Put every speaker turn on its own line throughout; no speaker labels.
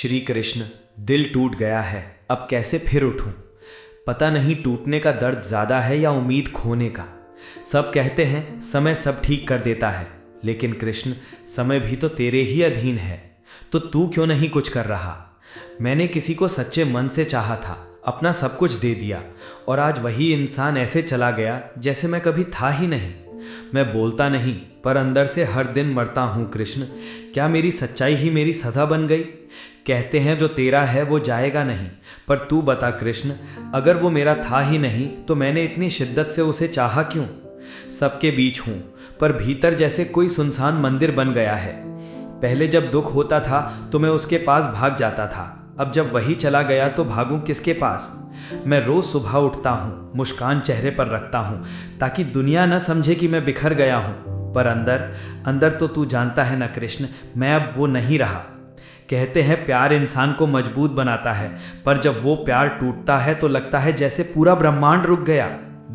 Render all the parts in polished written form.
श्री कृष्ण, दिल टूट गया है, अब कैसे फिर उठूं? पता नहीं टूटने का दर्द ज़्यादा है या उम्मीद खोने का। सब कहते हैं समय सब ठीक कर देता है, लेकिन कृष्ण समय भी तो तेरे ही अधीन है। तो तू क्यों नहीं कुछ कर रहा? मैंने किसी को सच्चे मन से चाहा था, अपना सब कुछ दे दिया, और आज वही इंसान ऐसे चला गया जैसे मैं कभी था ही नहीं। मैं बोलता नहीं पर अंदर से हर दिन मरता हूँ कृष्ण। क्या मेरी सच्चाई ही मेरी सज़ा बन गई? कहते हैं जो तेरा है वो जाएगा नहीं, पर तू बता कृष्ण, अगर वो मेरा था ही नहीं तो मैंने इतनी शिद्दत से उसे चाहा क्यों? सबके बीच हूँ पर भीतर जैसे कोई सुनसान मंदिर बन गया है। पहले जब दुख होता था तो मैं उसके पास भाग जाता था, अब जब वही चला गया तो भागूं किसके पास? मैं रोज सुबह उठता हूँ, मुस्कान चेहरे पर रखता हूँ, ताकि दुनिया न समझे कि मैं बिखर गया हूँ, पर अंदर अंदर तो तू जानता है ना कृष्ण, मैं अब वो नहीं रहा। कहते हैं प्यार इंसान को मजबूत बनाता है, पर जब वो प्यार टूटता है तो लगता है जैसे पूरा ब्रह्मांड रुक गया।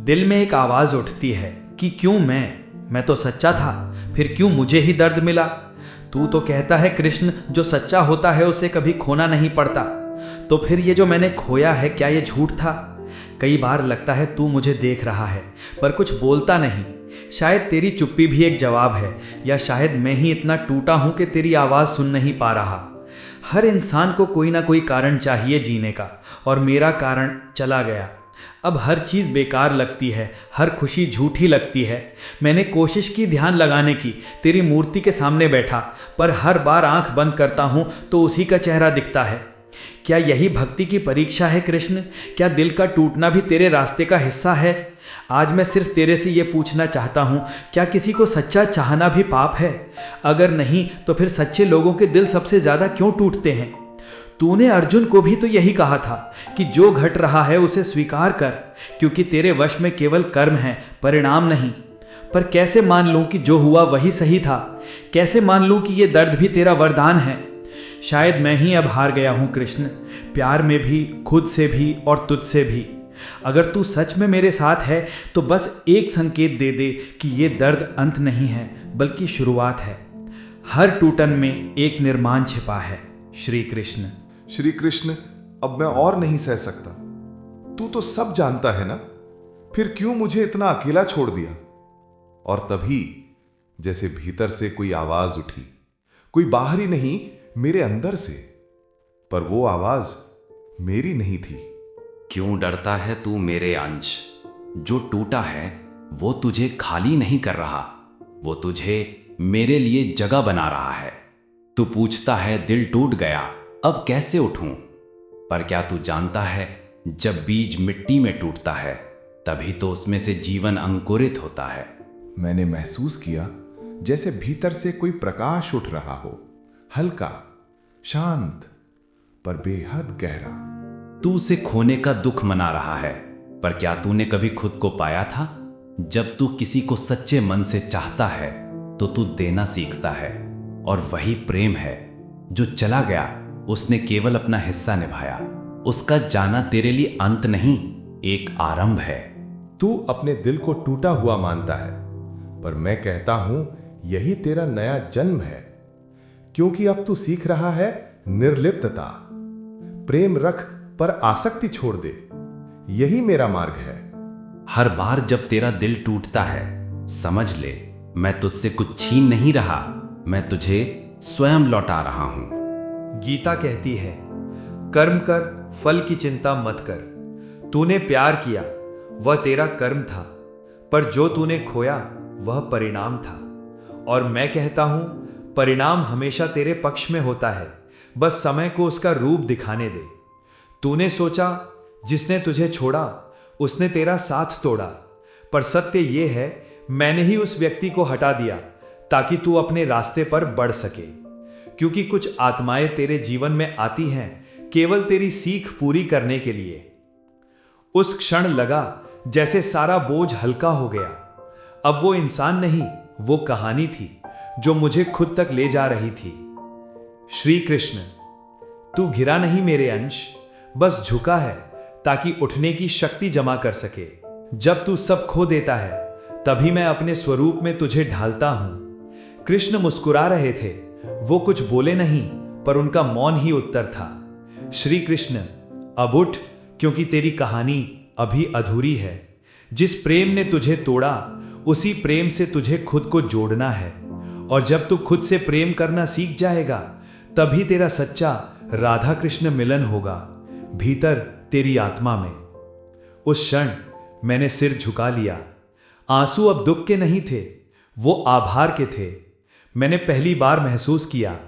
दिल में एक आवाज़ उठती है कि क्यों मैं तो सच्चा था, फिर क्यों मुझे ही दर्द मिला? तू तो कहता है कृष्ण, जो सच्चा होता है उसे कभी खोना नहीं पड़ता। तो फिर ये जो मैंने खोया है, क्या ये झूठ था? कई बार लगता है तू मुझे देख रहा है पर कुछ बोलता नहीं। शायद तेरी चुप्पी भी एक जवाब है, या शायद मैं ही इतना टूटा हूं कि तेरी आवाज़ सुन नहीं पा रहा। हर इंसान को कोई ना कोई कारण चाहिए जीने का, और मेरा कारण चला गया। अब हर चीज़ बेकार लगती है, हर खुशी झूठी लगती है। मैंने कोशिश की ध्यान लगाने की, तेरी मूर्ति के सामने बैठा, पर हर बार आंख बंद करता हूँ तो उसी का चेहरा दिखता है। क्या यही भक्ति की परीक्षा है कृष्ण? क्या दिल का टूटना भी तेरे रास्ते का हिस्सा है? आज मैं सिर्फ तेरे से ये पूछना चाहता हूँ, क्या किसी को सच्चा चाहना भी पाप है? अगर नहीं तो फिर सच्चे लोगों के दिल सबसे ज़्यादा क्यों टूटते हैं? तूने अर्जुन को भी तो यही कहा था कि जो घट रहा है उसे स्वीकार कर, क्योंकि तेरे वश में केवल कर्म है, परिणाम नहीं। पर कैसे मान लूं कि जो हुआ वही सही था? कैसे मान लूं कि ये दर्द भी तेरा वरदान है? शायद मैं ही अब हार गया हूं कृष्ण, प्यार में भी, खुद से भी और तुझसे भी। अगर तू सच में मेरे साथ है तो बस एक संकेत दे दे कि ये दर्द अंत नहीं है बल्कि शुरुआत है। हर टूटन में एक निर्माण छिपा है। श्री कृष्ण।
श्री कृष्ण, अब मैं और नहीं सह सकता। तू तो सब जानता है ना, फिर क्यों मुझे इतना अकेला छोड़ दिया? और तभी जैसे भीतर से कोई आवाज उठी, कोई बाहरी नहीं, मेरे अंदर से। पर वो आवाज मेरी नहीं थी।
क्यों डरता है तू मेरे अंश? जो टूटा है वो तुझे खाली नहीं कर रहा, वो तुझे मेरे लिए जगह बना रहा है। तू पूछता है दिल टूट गया, अब कैसे उठूं? पर क्या तू जानता है, जब बीज मिट्टी में टूटता है तभी तो उसमें से जीवन अंकुरित होता है।
मैंने महसूस किया जैसे भीतर से कोई प्रकाश उठ रहा हो, हल्का, शांत, पर बेहद गहरा।
तू उसे खोने का दुख मना रहा है, पर क्या तूने कभी खुद को पाया था? जब तू किसी को सच्चे मन से चाहता है तो तू देना सीखता है, और वही प्रेम है। जो चला गया उसने केवल अपना हिस्सा निभाया, उसका जाना तेरे लिए अंत नहीं, एक आरंभ है।
तू अपने दिल को टूटा हुआ मानता है, पर मैं कहता हूं यही तेरा नया जन्म है, क्योंकि अब तू सीख रहा है निर्लिप्तता। प्रेम रख पर आसक्ति छोड़ दे, यही मेरा मार्ग है।
हर बार जब तेरा दिल टूटता है, समझ ले मैं तुझसे कुछ छीन नहीं रहा, मैं तुझे स्वयं लौटा रहा हूं।
गीता कहती है, कर्म कर, फल की चिंता मत कर। तूने प्यार किया, वह तेरा कर्म था, पर जो तूने खोया वह परिणाम था। और मैं कहता हूं, परिणाम हमेशा तेरे पक्ष में होता है, बस समय को उसका रूप दिखाने दे। तूने सोचा जिसने तुझे छोड़ा उसने तेरा साथ तोड़ा, पर सत्य यह है मैंने ही उस व्यक्ति को हटा दिया ताकि तू अपने रास्ते पर बढ़ सके। क्योंकि कुछ आत्माएं तेरे जीवन में आती हैं केवल तेरी सीख पूरी करने के लिए। उस क्षण लगा जैसे सारा बोझ हल्का हो गया। अब वो इंसान नहीं, वो कहानी थी जो मुझे खुद तक ले जा रही थी। श्री कृष्ण, तू घिरा नहीं मेरे अंश, बस झुका है ताकि उठने की शक्ति जमा कर सके। जब तू सब खो देता है तभी मैं अपने स्वरूप में तुझे ढालता हूं। कृष्ण मुस्कुरा रहे थे, वो कुछ बोले नहीं, पर उनका मौन ही उत्तर था। श्री कृष्ण, अब उठ, क्योंकि तेरी कहानी अभी अधूरी है। जिस प्रेम ने तुझे तोड़ा, उसी प्रेम से तुझे खुद को जोड़ना है। और जब तू खुद से प्रेम करना सीख जाएगा, तभी तेरा सच्चा राधा कृष्ण मिलन होगा, भीतर तेरी आत्मा में। उस क्षण मैंने सिर झुका लिया। आंसू अब दुख के नहीं थे, वो आभार के थे। मैंने पहली बार महसूस किया,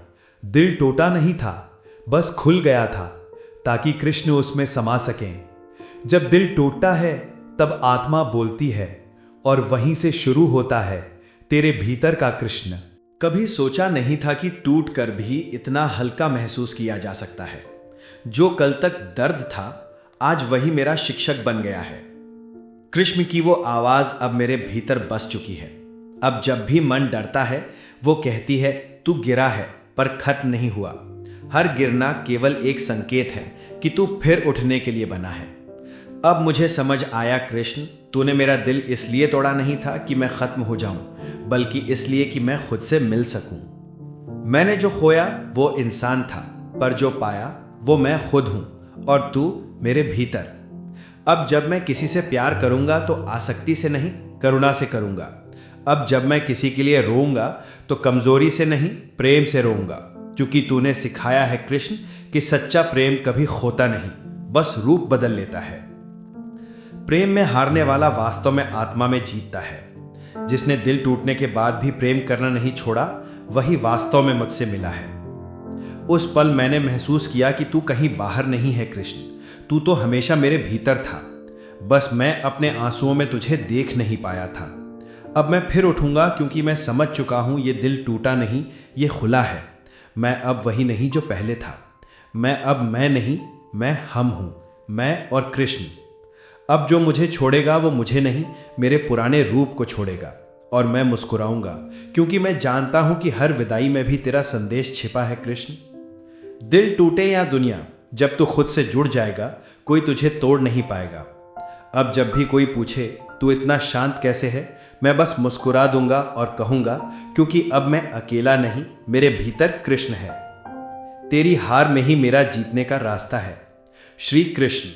दिल टूटा नहीं था, बस खुल गया था, ताकि कृष्ण उसमें समा सकें। जब दिल टूटता है, तब आत्मा बोलती है, और वहीं से शुरू होता है तेरे भीतर का कृष्ण।
कभी सोचा नहीं था कि टूट कर भी इतना हल्का महसूस किया जा सकता है। जो कल तक दर्द था, आज वही मेरा शिक्षक बन गया है। कृष्ण की वो आवाज अब मेरे भीतर बस चुकी है। अब जब भी मन डरता है, वो कहती है, तू गिरा है पर खत्म नहीं हुआ। हर गिरना केवल एक संकेत है कि तू फिर उठने के लिए बना है। अब मुझे समझ आया कृष्ण, तूने मेरा दिल इसलिए तोड़ा नहीं था कि मैं खत्म हो जाऊं, बल्कि इसलिए कि मैं खुद से मिल सकूं। मैंने जो खोया वो इंसान था, पर जो पाया वो मैं खुद हूं, और तू मेरे भीतर। अब जब मैं किसी से प्यार करूंगा तो आसक्ति से नहीं, करुणा से करूंगा। अब जब मैं किसी के लिए रोऊंगा तो कमजोरी से नहीं, प्रेम से रोऊंगा, क्योंकि तूने सिखाया है कृष्ण कि सच्चा प्रेम कभी खोता नहीं, बस रूप बदल लेता है। प्रेम में हारने वाला वास्तव में आत्मा में जीतता है। जिसने दिल टूटने के बाद भी प्रेम करना नहीं छोड़ा, वही वास्तव में मुझसे मिला है। उस पल मैंने महसूस किया कि तू कहीं बाहर नहीं है कृष्ण, तू तो हमेशा मेरे भीतर था। बस मैं अपने आंसुओं में तुझे देख नहीं पाया था। अब मैं फिर उठूंगा, क्योंकि मैं समझ चुका हूं ये दिल टूटा नहीं, ये खुला है। मैं अब वही नहीं जो पहले था। मैं नहीं, मैं हम हूं, मैं और कृष्ण। अब जो मुझे छोड़ेगा वो मुझे नहीं, मेरे पुराने रूप को छोड़ेगा। और मैं मुस्कुराऊंगा, क्योंकि मैं जानता हूं कि हर विदाई में भी तेरा संदेश छिपा है कृष्ण। दिल टूटे या दुनिया, जब तू खुद से जुड़ जाएगा, कोई तुझे तोड़ नहीं पाएगा। अब जब भी कोई पूछे तू इतना शांत कैसे है, मैं बस मुस्कुरा दूंगा और कहूंगा, क्योंकि अब मैं अकेला नहीं, मेरे भीतर कृष्ण है। तेरी हार में ही मेरा जीतने का रास्ता है। श्री कृष्ण।